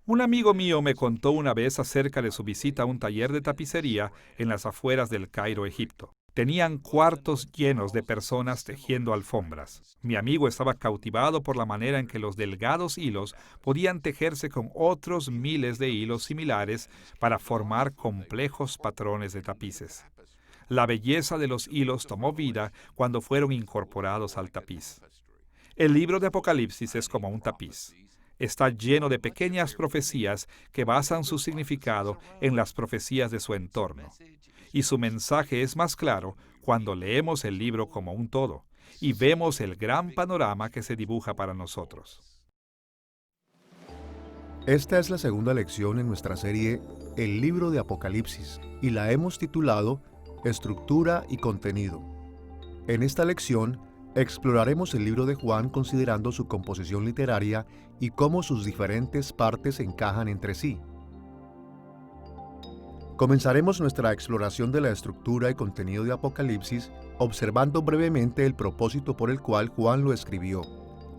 Un amigo mío me contó una vez acerca de su visita a un taller de tapicería en las afueras del Cairo, Egipto. Tenían cuartos llenos de personas tejiendo alfombras. Mi amigo estaba cautivado por la manera en que los delgados hilos podían tejerse con otros miles de hilos similares para formar complejos patrones de tapices. La belleza de los hilos tomó vida cuando fueron incorporados al tapiz. El libro de Apocalipsis es como un tapiz. Está lleno de pequeñas profecías que basan su significado en las profecías de su entorno. Y su mensaje es más claro cuando leemos el libro como un todo y vemos el gran panorama que se dibuja para nosotros. Esta es la segunda lección en nuestra serie El libro de Apocalipsis y la hemos titulado Estructura y contenido. En esta lección exploraremos el libro de Juan considerando su composición literaria y cómo sus diferentes partes encajan entre sí. Comenzaremos nuestra exploración de la estructura y contenido de Apocalipsis observando brevemente el propósito por el cual Juan lo escribió.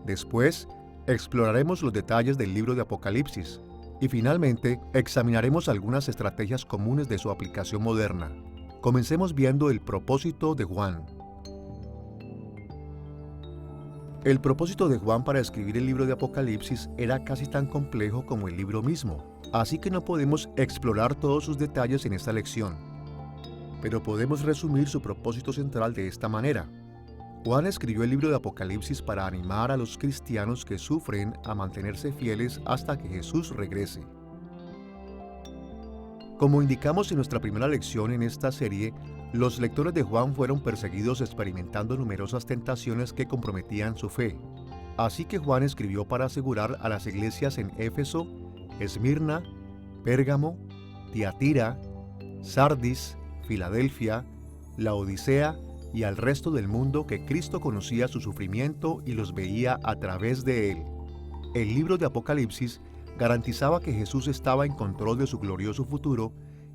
Después, exploraremos los detalles del libro de Apocalipsis y finalmente examinaremos algunas estrategias comunes de su aplicación moderna. Comencemos viendo el propósito de Juan. El propósito de Juan para escribir el libro de Apocalipsis era casi tan complejo como el libro mismo, así que no podemos explorar todos sus detalles en esta lección. Pero podemos resumir su propósito central de esta manera. Juan escribió el libro de Apocalipsis para animar a los cristianos que sufren a mantenerse fieles hasta que Jesús regrese. Como indicamos en nuestra primera lección en esta serie, los lectores de Juan fueron perseguidos experimentando numerosas tentaciones que comprometían su fe. Así que Juan escribió para asegurar a las iglesias en Éfeso, Esmirna, Pérgamo, Tiatira, Sardis, Filadelfia, Laodicea y al resto del mundo que Cristo conocía su sufrimiento y los veía a través de él. El libro de Apocalipsis garantizaba que Jesús estaba en control de su glorioso futuro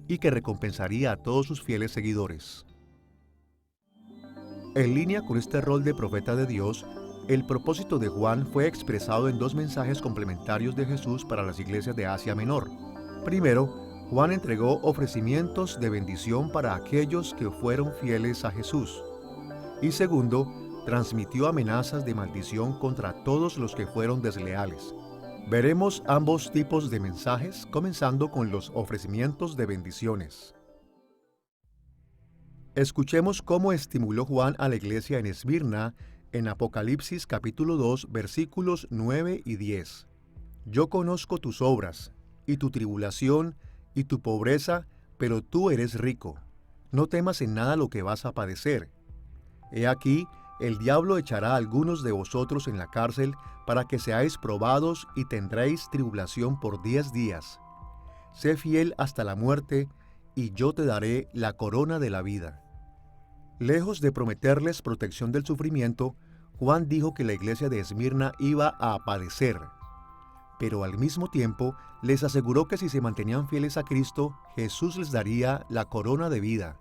y que recompensaría a todos sus fieles seguidores. En línea con este rol de profeta de Dios, el propósito de Juan fue expresado en dos mensajes complementarios de Jesús para las iglesias de Asia Menor. Primero, Juan entregó ofrecimientos de bendición para aquellos que fueron fieles a Jesús. Y segundo, transmitió amenazas de maldición contra todos los que fueron desleales. Veremos ambos tipos de mensajes, comenzando con los ofrecimientos de bendiciones. Escuchemos cómo estimuló Juan a la iglesia en Esmirna en Apocalipsis capítulo 2, versículos 9 y 10. Yo conozco tus obras, y tu tribulación, y tu pobreza, pero tú eres rico. No temas en nada lo que vas a padecer. He aquí, el diablo echará a algunos de vosotros en la cárcel para que seáis probados y tendréis tribulación por 10 días. Sé fiel hasta la muerte, y yo te daré la corona de la vida. Lejos de prometerles protección del sufrimiento, Juan dijo que la iglesia de Esmirna iba a padecer. Pero al mismo tiempo les aseguró que si se mantenían fieles a Cristo, Jesús les daría la corona de vida.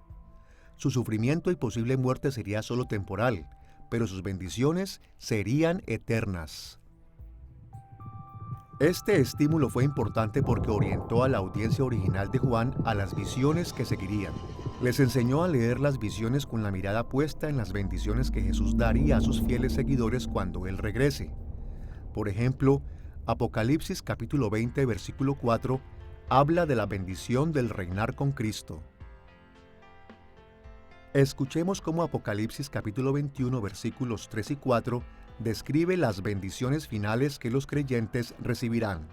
Su sufrimiento y posible muerte sería solo temporal, pero sus bendiciones serían eternas. Este estímulo fue importante porque orientó a la audiencia original de Juan a las visiones que seguirían. Les enseñó a leer las visiones con la mirada puesta en las bendiciones que Jesús daría a sus fieles seguidores cuando Él regrese. Por ejemplo, Apocalipsis capítulo 20, versículo 4, habla de la bendición del reinar con Cristo. Escuchemos cómo Apocalipsis capítulo 21, versículos 3 y 4 describe las bendiciones finales que los creyentes recibirán.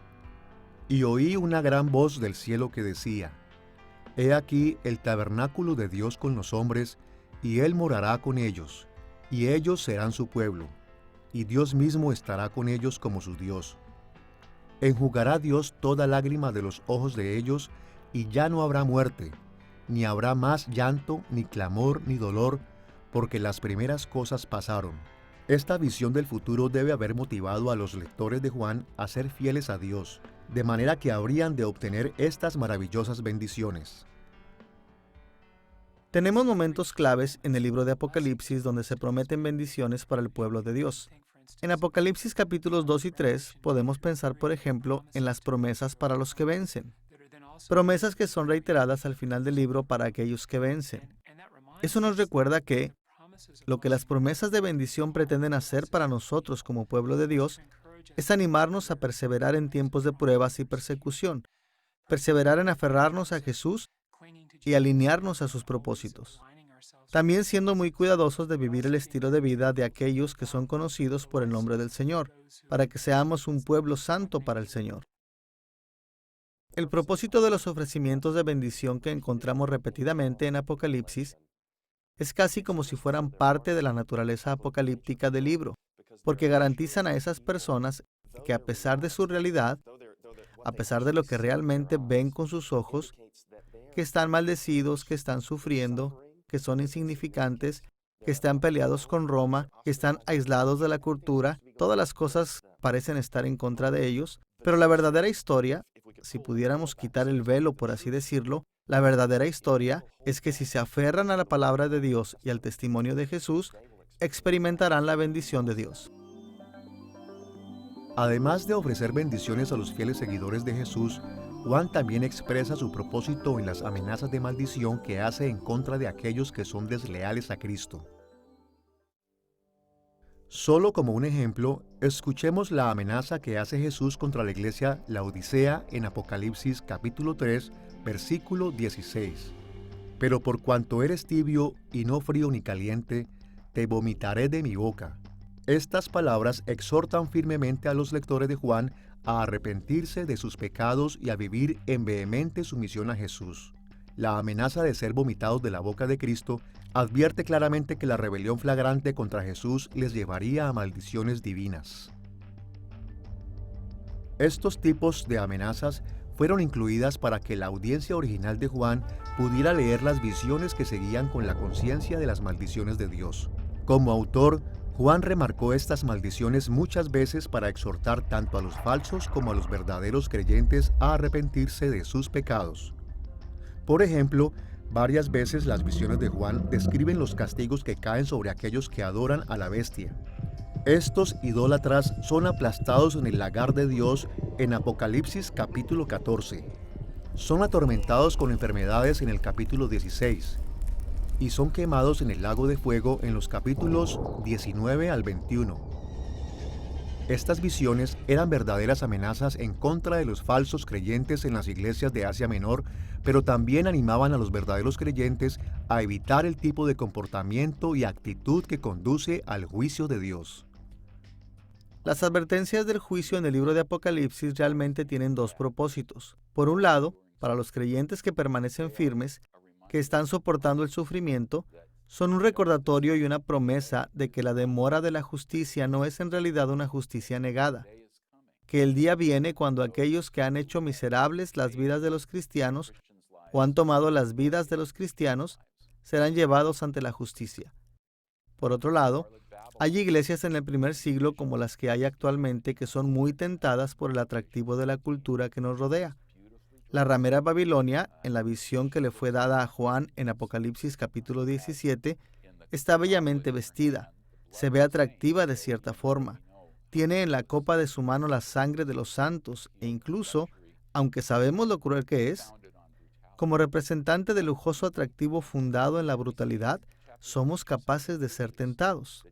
Y oí una gran voz del cielo que decía: He aquí el tabernáculo de Dios con los hombres, y Él morará con ellos, y ellos serán su pueblo, y Dios mismo estará con ellos como su Dios. Enjugará Dios toda lágrima de los ojos de ellos, y ya no habrá muerte, ni habrá más llanto, ni clamor, ni dolor, porque las primeras cosas pasaron. Esta visión del futuro debe haber motivado a los lectores de Juan a ser fieles a Dios, de manera que habrían de obtener estas maravillosas bendiciones. Tenemos momentos claves en el libro de Apocalipsis donde se prometen bendiciones para el pueblo de Dios. En Apocalipsis capítulos 2 y 3 podemos pensar, por ejemplo, en las promesas para los que vencen. Promesas que son reiteradas al final del libro para aquellos que vencen. Eso nos recuerda que lo que las promesas de bendición pretenden hacer para nosotros como pueblo de Dios es animarnos a perseverar en tiempos de pruebas y persecución, perseverar en aferrarnos a Jesús y alinearnos a sus propósitos. También siendo muy cuidadosos de vivir el estilo de vida de aquellos que son conocidos por el nombre del Señor, para que seamos un pueblo santo para el Señor. El propósito de los ofrecimientos de bendición que encontramos repetidamente en Apocalipsis es casi como si fueran parte de la naturaleza apocalíptica del libro, porque garantizan a esas personas que a pesar de su realidad, a pesar de lo que realmente ven con sus ojos, que están maldecidos, que están sufriendo, que son insignificantes, que están peleados con Roma, que están aislados de la cultura, todas las cosas parecen estar en contra de ellos, pero la verdadera historia, si pudiéramos quitar el velo, por así decirlo, la verdadera historia es que si se aferran a la palabra de Dios y al testimonio de Jesús, experimentarán la bendición de Dios. Además de ofrecer bendiciones a los fieles seguidores de Jesús, Juan también expresa su propósito en las amenazas de maldición que hace en contra de aquellos que son desleales a Cristo. Solo como un ejemplo, escuchemos la amenaza que hace Jesús contra la iglesia Laodicea en Apocalipsis capítulo 3, versículo 16. Pero por cuanto eres tibio y no frío ni caliente, te vomitaré de mi boca. Estas palabras exhortan firmemente a los lectores de Juan a arrepentirse de sus pecados y a vivir en vehemente sumisión a Jesús. La amenaza de ser vomitados de la boca de Cristo advierte claramente que la rebelión flagrante contra Jesús les llevaría a maldiciones divinas. Estos tipos de amenazas fueron incluidas para que la audiencia original de Juan pudiera leer las visiones que seguían con la conciencia de las maldiciones de Dios. Como autor, Juan remarcó estas maldiciones muchas veces para exhortar tanto a los falsos como a los verdaderos creyentes a arrepentirse de sus pecados. Por ejemplo, varias veces las visiones de Juan describen los castigos que caen sobre aquellos que adoran a la bestia. Estos idólatras son aplastados en el lagar de Dios en Apocalipsis capítulo 14. Son atormentados con enfermedades en el capítulo 16. Y son quemados en el lago de fuego en los capítulos 19 al 21. Estas visiones eran verdaderas amenazas en contra de los falsos creyentes en las iglesias de Asia Menor, pero también animaban a los verdaderos creyentes a evitar el tipo de comportamiento y actitud que conduce al juicio de Dios. Las advertencias del juicio en el libro de Apocalipsis realmente tienen dos propósitos. Por un lado, para los creyentes que permanecen firmes, que están soportando el sufrimiento, son un recordatorio y una promesa de que la demora de la justicia no es en realidad una justicia negada, que el día viene cuando aquellos que han hecho miserables las vidas de los cristianos o han tomado las vidas de los cristianos serán llevados ante la justicia. Por otro lado, hay iglesias en el primer siglo como las que hay actualmente que son muy tentadas por el atractivo de la cultura que nos rodea. La ramera Babilonia, en la visión que le fue dada a Juan en Apocalipsis capítulo 17, está bellamente vestida, se ve atractiva de cierta forma, tiene en la copa de su mano la sangre de los santos e incluso, aunque sabemos lo cruel que es, como representante del lujoso atractivo fundado en la brutalidad, somos capaces de ser tentados.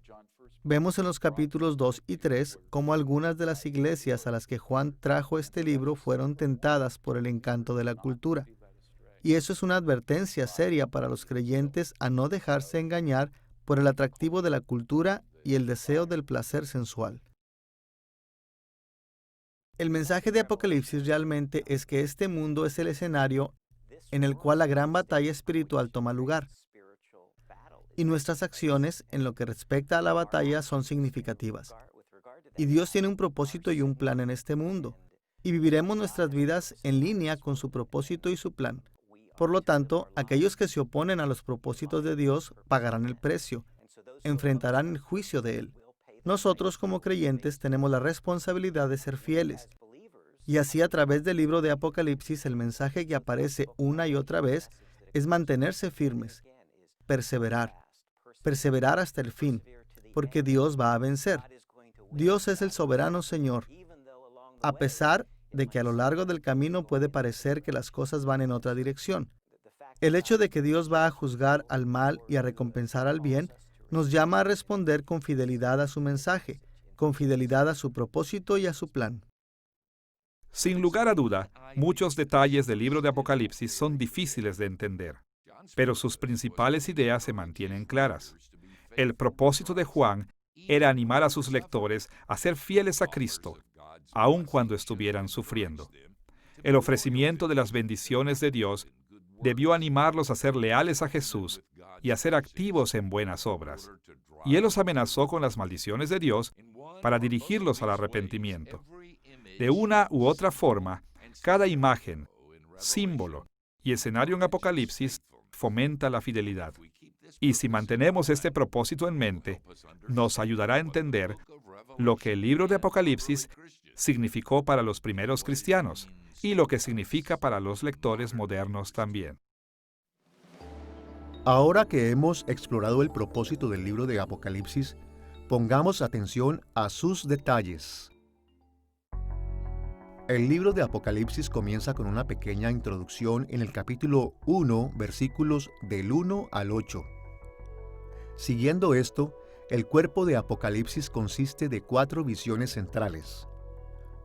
Vemos en los capítulos 2 y 3 cómo algunas de las iglesias a las que Juan trajo este libro fueron tentadas por el encanto de la cultura. Y eso es una advertencia seria para los creyentes a no dejarse engañar por el atractivo de la cultura y el deseo del placer sensual. El mensaje de Apocalipsis realmente es que este mundo es el escenario en el cual la gran batalla espiritual toma lugar. Y nuestras acciones en lo que respecta a la batalla son significativas. Y Dios tiene un propósito y un plan en este mundo. Y viviremos nuestras vidas en línea con su propósito y su plan. Por lo tanto, aquellos que se oponen a los propósitos de Dios pagarán el precio, enfrentarán el juicio de Él. Nosotros como creyentes tenemos la responsabilidad de ser fieles. Y así a través del libro de Apocalipsis el mensaje que aparece una y otra vez es mantenerse firmes, perseverar hasta el fin, porque Dios va a vencer. Dios es el soberano Señor, a pesar de que a lo largo del camino puede parecer que las cosas van en otra dirección. El hecho de que Dios va a juzgar al mal y a recompensar al bien nos llama a responder con fidelidad a su mensaje, con fidelidad a su propósito y a su plan. Sin lugar a duda, muchos detalles del libro de Apocalipsis son difíciles de entender, pero sus principales ideas se mantienen claras. El propósito de Juan era animar a sus lectores a ser fieles a Cristo, aun cuando estuvieran sufriendo. El ofrecimiento de las bendiciones de Dios debió animarlos a ser leales a Jesús y a ser activos en buenas obras. Y Él los amenazó con las maldiciones de Dios para dirigirlos al arrepentimiento. De una u otra forma, cada imagen, símbolo y escenario en Apocalipsis fomenta la fidelidad. Y si mantenemos este propósito en mente, nos ayudará a entender lo que el libro de Apocalipsis significó para los primeros cristianos y lo que significa para los lectores modernos también. Ahora que hemos explorado el propósito del libro de Apocalipsis, pongamos atención a sus detalles. El libro de Apocalipsis comienza con una pequeña introducción en el capítulo 1, versículos del 1 al 8. Siguiendo esto, el cuerpo de Apocalipsis consiste de 4 visiones centrales.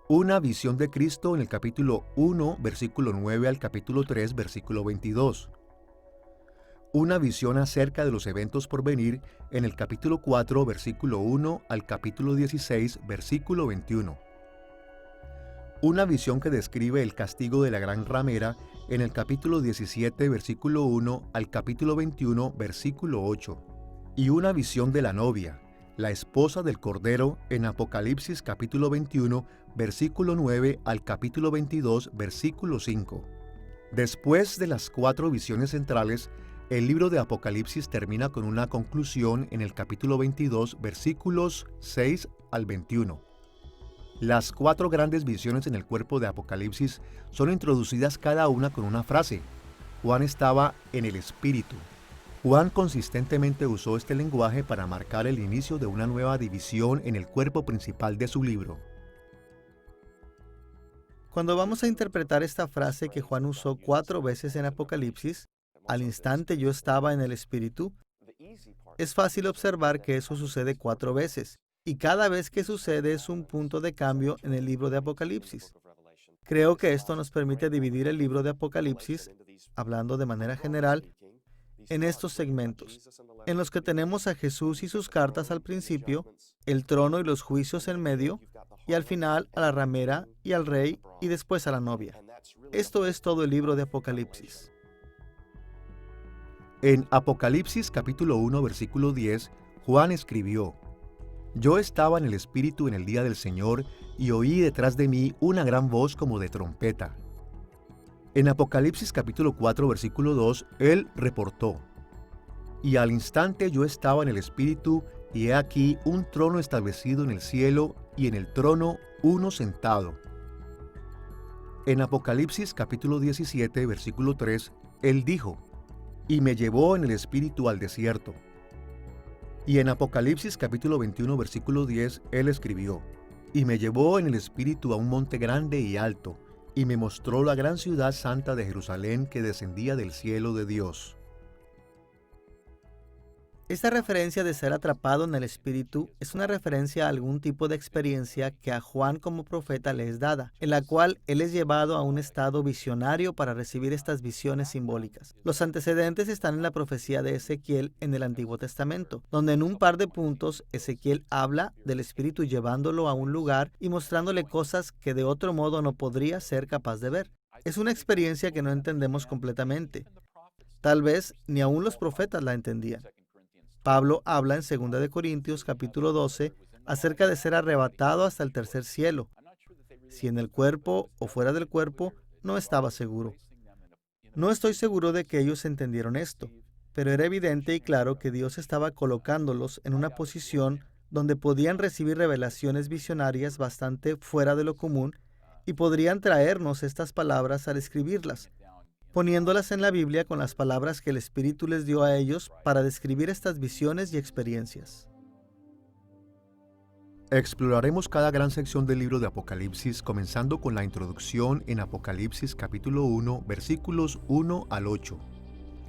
Una visión de Cristo en el capítulo 1, versículo 9 al capítulo 3, versículo 22. Una visión acerca de los eventos por venir en el capítulo 4, versículo 1 al capítulo 16, versículo 21. Una visión que describe el castigo de la gran ramera en el capítulo 17, versículo 1 al capítulo 21, versículo 8. Y una visión de la novia, la esposa del Cordero, en Apocalipsis capítulo 21, versículo 9 al capítulo 22, versículo 5. Después de las 4 visiones centrales, el libro de Apocalipsis termina con una conclusión en el capítulo 22, versículos 6 al 21. Las 4 grandes visiones en el cuerpo de Apocalipsis son introducidas cada una con una frase. Juan estaba en el Espíritu. Juan consistentemente usó este lenguaje para marcar el inicio de una nueva división en el cuerpo principal de su libro. Cuando vamos a interpretar esta frase que Juan usó 4 veces en Apocalipsis, al instante yo estaba en el Espíritu, es fácil observar que eso sucede 4 veces, y cada vez que sucede es un punto de cambio en el libro de Apocalipsis. Creo que esto nos permite dividir el libro de Apocalipsis, hablando de manera general, en estos segmentos, en los que tenemos a Jesús y sus cartas al principio, el trono y los juicios en medio, y al final a la ramera y al rey y después a la novia. Esto es todo el libro de Apocalipsis. En Apocalipsis capítulo 1, versículo 10, Juan escribió: Yo estaba en el Espíritu en el día del Señor y oí detrás de mí una gran voz como de trompeta. En Apocalipsis capítulo 4, versículo 2, él reportó: Y al instante yo estaba en el Espíritu, y he aquí un trono establecido en el cielo, y en el trono uno sentado. En Apocalipsis capítulo 17, versículo 3, él dijo: Y me llevó en el Espíritu al desierto. Y en Apocalipsis capítulo 21, versículo 10, él escribió: Y me llevó en el Espíritu a un monte grande y alto, y me mostró la gran ciudad santa de Jerusalén que descendía del cielo de Dios. Esta referencia de ser atrapado en el Espíritu es una referencia a algún tipo de experiencia que a Juan como profeta le es dada, en la cual él es llevado a un estado visionario para recibir estas visiones simbólicas. Los antecedentes están en la profecía de Ezequiel en el Antiguo Testamento, donde en un par de puntos Ezequiel habla del Espíritu llevándolo a un lugar y mostrándole cosas que de otro modo no podría ser capaz de ver. Es una experiencia que no entendemos completamente. Tal vez ni aún los profetas la entendían. Pablo habla en 2 de Corintios capítulo 12 acerca de ser arrebatado hasta el tercer cielo. Si en el cuerpo o fuera del cuerpo, no estaba seguro. No estoy seguro de que ellos entendieron esto, pero era evidente y claro que Dios estaba colocándolos en una posición donde podían recibir revelaciones visionarias bastante fuera de lo común y podrían traernos estas palabras al escribirlas, poniéndolas en la Biblia con las palabras que el Espíritu les dio a ellos para describir estas visiones y experiencias. Exploraremos cada gran sección del libro de Apocalipsis, comenzando con la introducción en Apocalipsis capítulo 1, versículos 1 al 8.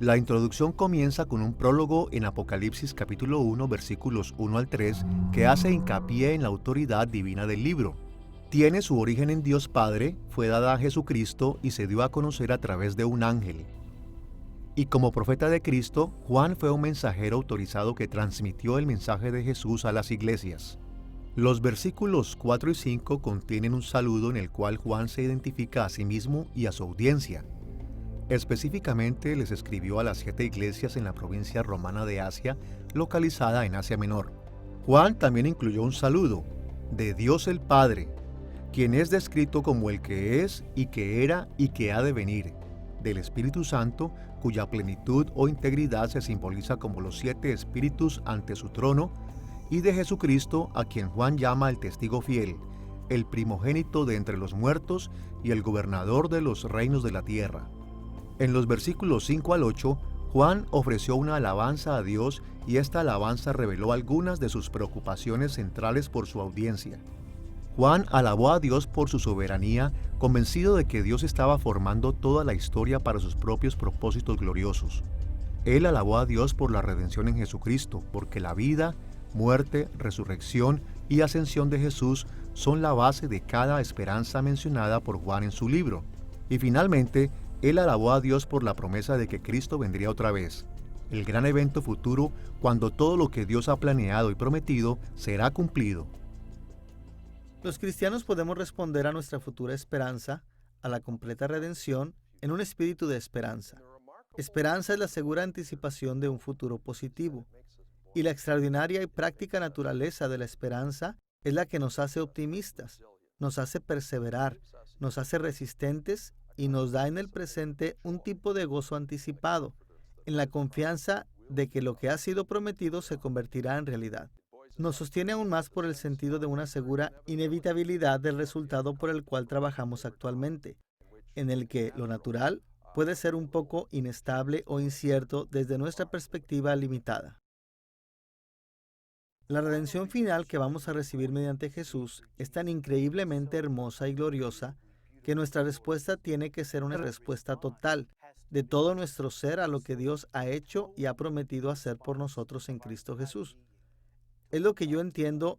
La introducción comienza con un prólogo en Apocalipsis capítulo 1, versículos 1 al 3, que hace hincapié en la autoridad divina del libro. Tiene su origen en Dios Padre, fue dada a Jesucristo y se dio a conocer a través de un ángel. Y como profeta de Cristo, Juan fue un mensajero autorizado que transmitió el mensaje de Jesús a las iglesias. Los versículos 4 y 5 contienen un saludo en el cual Juan se identifica a sí mismo y a su audiencia. Específicamente les escribió a las 7 iglesias en la provincia romana de Asia, localizada en Asia Menor. Juan también incluyó un saludo de Dios el Padre, quien es descrito como el que es y que era y que ha de venir, del Espíritu Santo, cuya plenitud o integridad se simboliza como los 7 espíritus ante su trono, y de Jesucristo, a quien Juan llama el testigo fiel, el primogénito de entre los muertos y el gobernador de los reinos de la tierra. En los versículos 5 al 8, Juan ofreció una alabanza a Dios y esta alabanza reveló algunas de sus preocupaciones centrales por su audiencia. Juan alabó a Dios por su soberanía, convencido de que Dios estaba formando toda la historia para sus propios propósitos gloriosos. Él alabó a Dios por la redención en Jesucristo, porque la vida, muerte, resurrección y ascensión de Jesús son la base de cada esperanza mencionada por Juan en su libro. Y finalmente, él alabó a Dios por la promesa de que Cristo vendría otra vez, el gran evento futuro cuando todo lo que Dios ha planeado y prometido será cumplido. Los cristianos podemos responder a nuestra futura esperanza, a la completa redención, en un espíritu de esperanza. Esperanza es la segura anticipación de un futuro positivo. Y la extraordinaria y práctica naturaleza de la esperanza es la que nos hace optimistas, nos hace perseverar, nos hace resistentes y nos da en el presente un tipo de gozo anticipado, en la confianza de que lo que ha sido prometido se convertirá en realidad. Nos sostiene aún más por el sentido de una segura inevitabilidad del resultado por el cual trabajamos actualmente, en el que lo natural puede ser un poco inestable o incierto desde nuestra perspectiva limitada. La redención final que vamos a recibir mediante Jesús es tan increíblemente hermosa y gloriosa que nuestra respuesta tiene que ser una respuesta total de todo nuestro ser a lo que Dios ha hecho y ha prometido hacer por nosotros en Cristo Jesús. Es lo que yo entiendo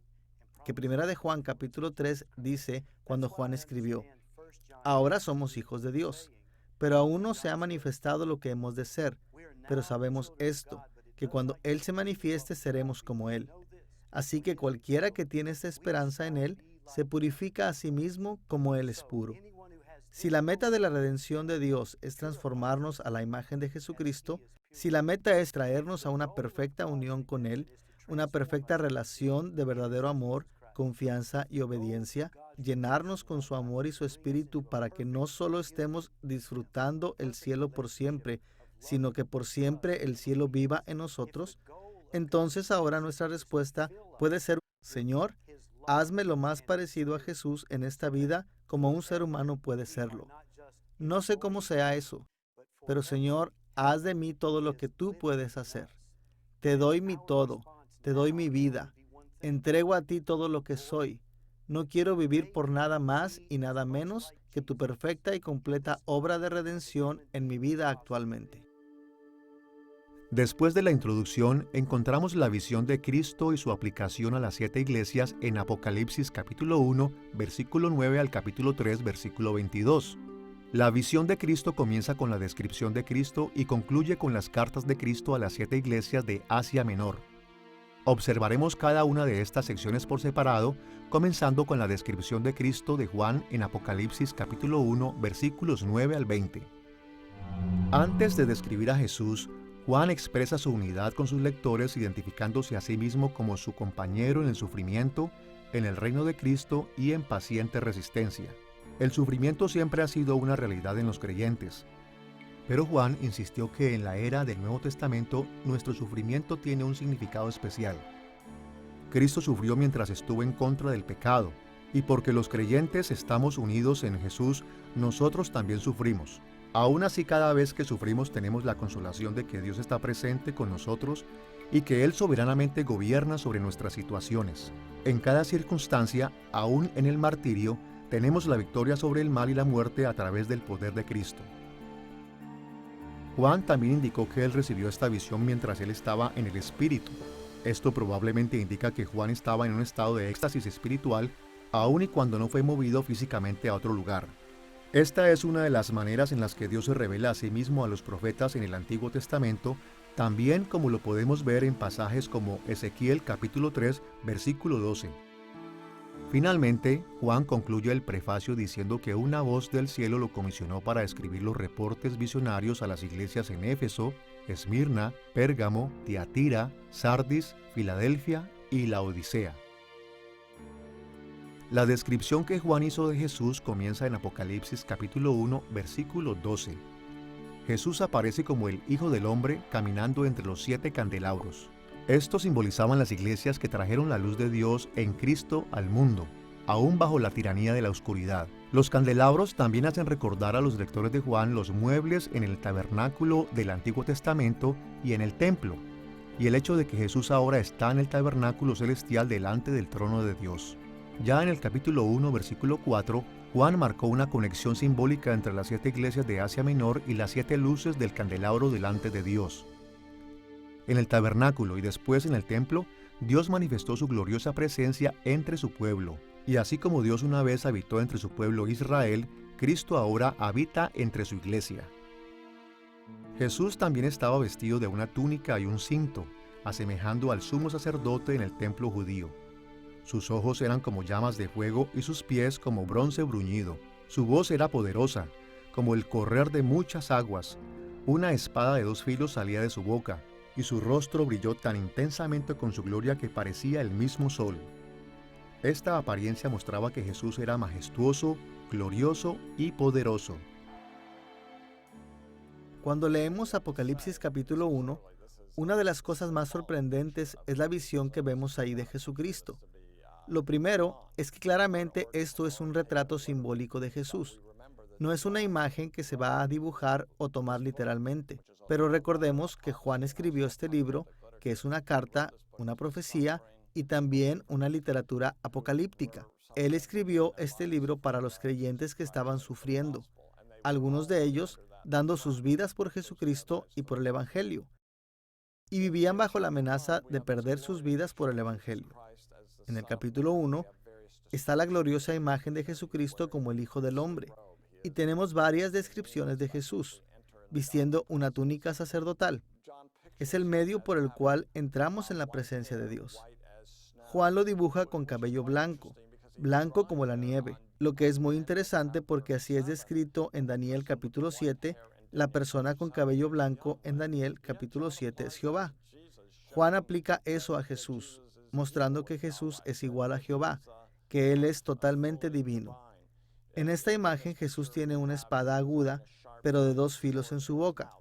que 1 de Juan capítulo 3 dice cuando Juan escribió: ahora somos hijos de Dios, pero aún no se ha manifestado lo que hemos de ser, pero sabemos esto, que cuando Él se manifieste seremos como Él. Así que cualquiera que tiene esta esperanza en Él, se purifica a sí mismo como Él es puro. Si la meta de la redención de Dios es transformarnos a la imagen de Jesucristo, si la meta es traernos a una perfecta unión con Él, una perfecta relación de verdadero amor, confianza y obediencia, llenarnos con su amor y su espíritu para que no solo estemos disfrutando el cielo por siempre, sino que por siempre el cielo viva en nosotros, entonces ahora nuestra respuesta puede ser: Señor, hazme lo más parecido a Jesús en esta vida como un ser humano puede serlo. No sé cómo sea eso, pero Señor, haz de mí todo lo que tú puedes hacer. Te doy mi todo, te doy mi vida, entrego a ti todo lo que soy. No quiero vivir por nada más y nada menos que tu perfecta y completa obra de redención en mi vida actualmente. Después de la introducción, encontramos la visión de Cristo y su aplicación a las 7 iglesias en Apocalipsis capítulo 1, versículo 9 al capítulo 3, versículo 22. La visión de Cristo comienza con la descripción de Cristo y concluye con las cartas de Cristo a las 7 iglesias de Asia Menor. Observaremos cada una de estas secciones por separado, comenzando con la descripción de Cristo de Juan en Apocalipsis capítulo 1, versículos 9 al 20. Antes de describir a Jesús, Juan expresa su unidad con sus lectores, identificándose a sí mismo como su compañero en el sufrimiento, en el reino de Cristo y en paciente resistencia. El sufrimiento siempre ha sido una realidad en los creyentes, pero Juan insistió que en la era del Nuevo Testamento nuestro sufrimiento tiene un significado especial. Cristo sufrió mientras estuvo en contra del pecado, y porque los creyentes estamos unidos en Jesús, nosotros también sufrimos. Aún así, cada vez que sufrimos tenemos la consolación de que Dios está presente con nosotros y que Él soberanamente gobierna sobre nuestras situaciones. En cada circunstancia, aún en el martirio, tenemos la victoria sobre el mal y la muerte a través del poder de Cristo. Juan también indicó que él recibió esta visión mientras él estaba en el Espíritu. Esto probablemente indica que Juan estaba en un estado de éxtasis espiritual, aun y cuando no fue movido físicamente a otro lugar. Esta es una de las maneras en las que Dios se revela a sí mismo a los profetas en el Antiguo Testamento, también como lo podemos ver en pasajes como Ezequiel capítulo 3, versículo 12. Finalmente, Juan concluye el prefacio diciendo que una voz del cielo lo comisionó para escribir los reportes visionarios a las iglesias en Éfeso, Esmirna, Pérgamo, Tiatira, Sardis, Filadelfia y Laodicea. La descripción que Juan hizo de Jesús comienza en Apocalipsis capítulo 1, versículo 12. Jesús aparece como el Hijo del Hombre caminando entre los 7 candelabros. Estos simbolizaban las iglesias que trajeron la luz de Dios en Cristo al mundo, aún bajo la tiranía de la oscuridad. Los candelabros también hacen recordar a los lectores de Juan los muebles en el tabernáculo del Antiguo Testamento y en el templo, y el hecho de que Jesús ahora está en el tabernáculo celestial delante del trono de Dios. Ya en el capítulo 1, versículo 4, Juan marcó una conexión simbólica entre las 7 iglesias de Asia Menor y las 7 luces del candelabro delante de Dios. En el tabernáculo y después en el templo, Dios manifestó su gloriosa presencia entre su pueblo. Y así como Dios una vez habitó entre su pueblo Israel, Cristo ahora habita entre su iglesia. Jesús también estaba vestido de una túnica y un cinto, asemejando al sumo sacerdote en el templo judío. Sus ojos eran como llamas de fuego y sus pies como bronce bruñido. Su voz era poderosa, como el correr de muchas aguas. Una espada de 2 filos salía de su boca, y su rostro brilló tan intensamente con su gloria que parecía el mismo sol. Esta apariencia mostraba que Jesús era majestuoso, glorioso y poderoso. Cuando leemos Apocalipsis capítulo 1, una de las cosas más sorprendentes es la visión que vemos ahí de Jesucristo. Lo primero es que claramente esto es un retrato simbólico de Jesús. No es una imagen que se va a dibujar o tomar literalmente, pero recordemos que Juan escribió este libro, que es una carta, una profecía y también una literatura apocalíptica. Él escribió este libro para los creyentes que estaban sufriendo, algunos de ellos dando sus vidas por Jesucristo y por el Evangelio, y vivían bajo la amenaza de perder sus vidas por el Evangelio. En el capítulo 1 está la gloriosa imagen de Jesucristo como el Hijo del Hombre, y tenemos varias descripciones de Jesús, vistiendo una túnica sacerdotal. Es el medio por el cual entramos en la presencia de Dios. Juan lo dibuja con cabello blanco, blanco como la nieve, lo que es muy interesante porque así es descrito en Daniel capítulo 7, la persona con cabello blanco en Daniel capítulo 7 es Jehová. Juan aplica eso a Jesús, mostrando que Jesús es igual a Jehová, que Él es totalmente divino. En esta imagen Jesús tiene una espada aguda, pero de 2 filos en su boca.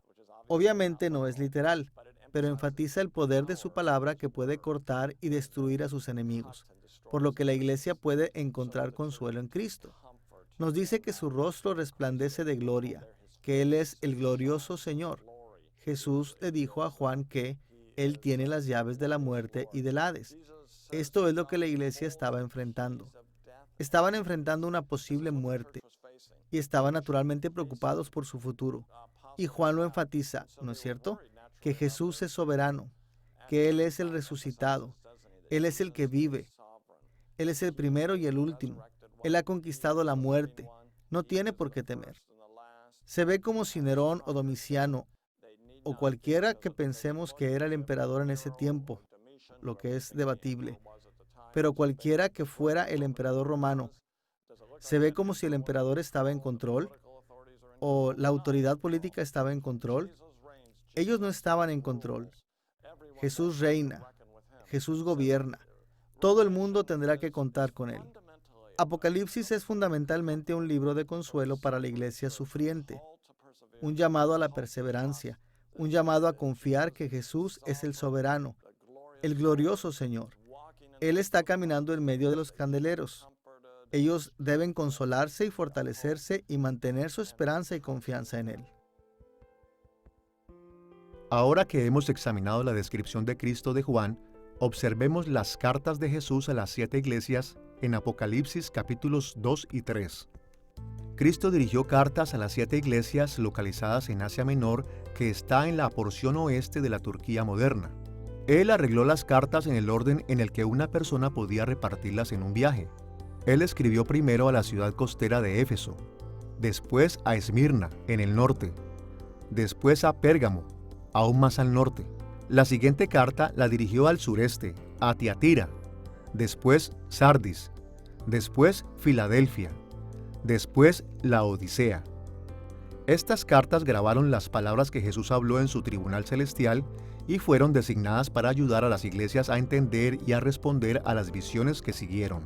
Obviamente no es literal, pero enfatiza el poder de su palabra que puede cortar y destruir a sus enemigos, por lo que la iglesia puede encontrar consuelo en Cristo. Nos dice que su rostro resplandece de gloria, que Él es el glorioso Señor. Jesús le dijo a Juan que Él tiene las llaves de la muerte y del Hades. Esto es lo que la iglesia estaba enfrentando. Estaban enfrentando una posible muerte y estaban naturalmente preocupados por su futuro. Y Juan lo enfatiza, ¿no es cierto? Que Jesús es soberano, que Él es el resucitado, Él es el que vive, Él es el primero y el último. Él ha conquistado la muerte, no tiene por qué temer. Se ve como si Nerón o Domiciano o cualquiera que pensemos que era el emperador en ese tiempo, lo que es debatible, pero cualquiera que fuera el emperador romano, se ve como si el emperador estaba en control o la autoridad política estaba en control. Ellos no estaban en control. Jesús reina, Jesús gobierna. Todo el mundo tendrá que contar con Él. Apocalipsis es fundamentalmente un libro de consuelo para la iglesia sufriente, un llamado a la perseverancia, un llamado a confiar que Jesús es el soberano, el glorioso Señor. Él está caminando en medio de los candeleros. Ellos deben consolarse y fortalecerse y mantener su esperanza y confianza en Él. Ahora que hemos examinado la descripción de Cristo de Juan, Observemos las cartas de Jesús a las 7 iglesias en Apocalipsis capítulos 2 y 3. Cristo dirigió cartas a las 7 iglesias localizadas en Asia Menor, que está en la porción oeste de la Turquía moderna. Él arregló las cartas en el orden en el que una persona podía repartirlas en un viaje. Él escribió primero a la ciudad costera de Éfeso, después a Esmirna, en el norte, después a Pérgamo, aún más al norte. La siguiente carta la dirigió al sureste, a Tiatira, después Sardis, después Filadelfia, después la Odisea. Estas cartas grabaron las palabras que Jesús habló en su tribunal celestial y fueron designadas para ayudar a las iglesias a entender y a responder a las visiones que siguieron.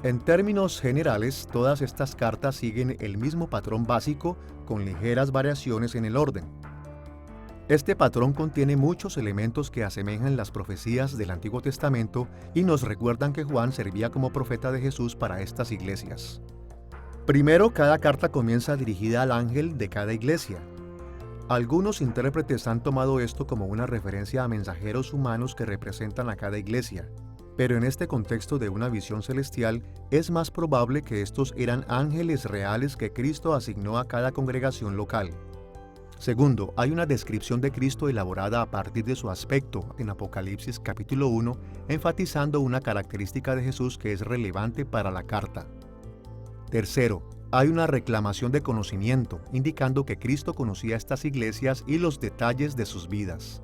En términos generales, todas estas cartas siguen el mismo patrón básico con ligeras variaciones en el orden. Este patrón contiene muchos elementos que asemejan las profecías del Antiguo Testamento y nos recuerdan que Juan servía como profeta de Jesús para estas iglesias. Primero, cada carta comienza dirigida al ángel de cada iglesia. Algunos intérpretes han tomado esto como una referencia a mensajeros humanos que representan a cada iglesia, pero en este contexto de una visión celestial es más probable que estos eran ángeles reales que Cristo asignó a cada congregación local. Segundo, hay una descripción de Cristo elaborada a partir de su aspecto en Apocalipsis capítulo 1, enfatizando una característica de Jesús que es relevante para la carta. Tercero, hay una reclamación de conocimiento, indicando que Cristo conocía estas iglesias y los detalles de sus vidas.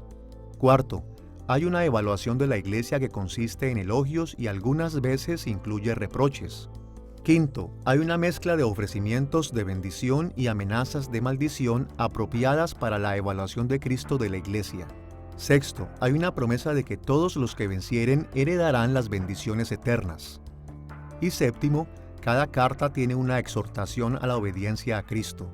Cuarto, hay una evaluación de la iglesia que consiste en elogios y algunas veces incluye reproches. Quinto, hay una mezcla de ofrecimientos de bendición y amenazas de maldición apropiadas para la evaluación de Cristo de la iglesia. Sexto, hay una promesa de que todos los que vencieren heredarán las bendiciones eternas. Y séptimo, cada carta tiene una exhortación a la obediencia a Cristo.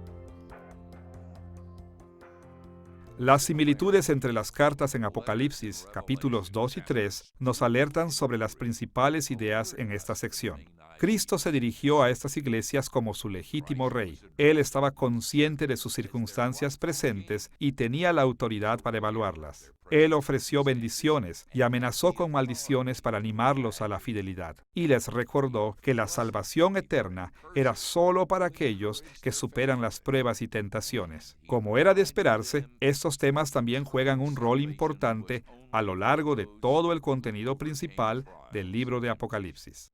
Las similitudes entre las cartas en Apocalipsis, capítulos 2 y 3, nos alertan sobre las principales ideas en esta sección. Cristo se dirigió a estas iglesias como su legítimo rey. Él estaba consciente de sus circunstancias presentes y tenía la autoridad para evaluarlas. Él ofreció bendiciones y amenazó con maldiciones para animarlos a la fidelidad. Y les recordó que la salvación eterna era solo para aquellos que superan las pruebas y tentaciones. Como era de esperarse, estos temas también juegan un rol importante a lo largo de todo el contenido principal del libro de Apocalipsis.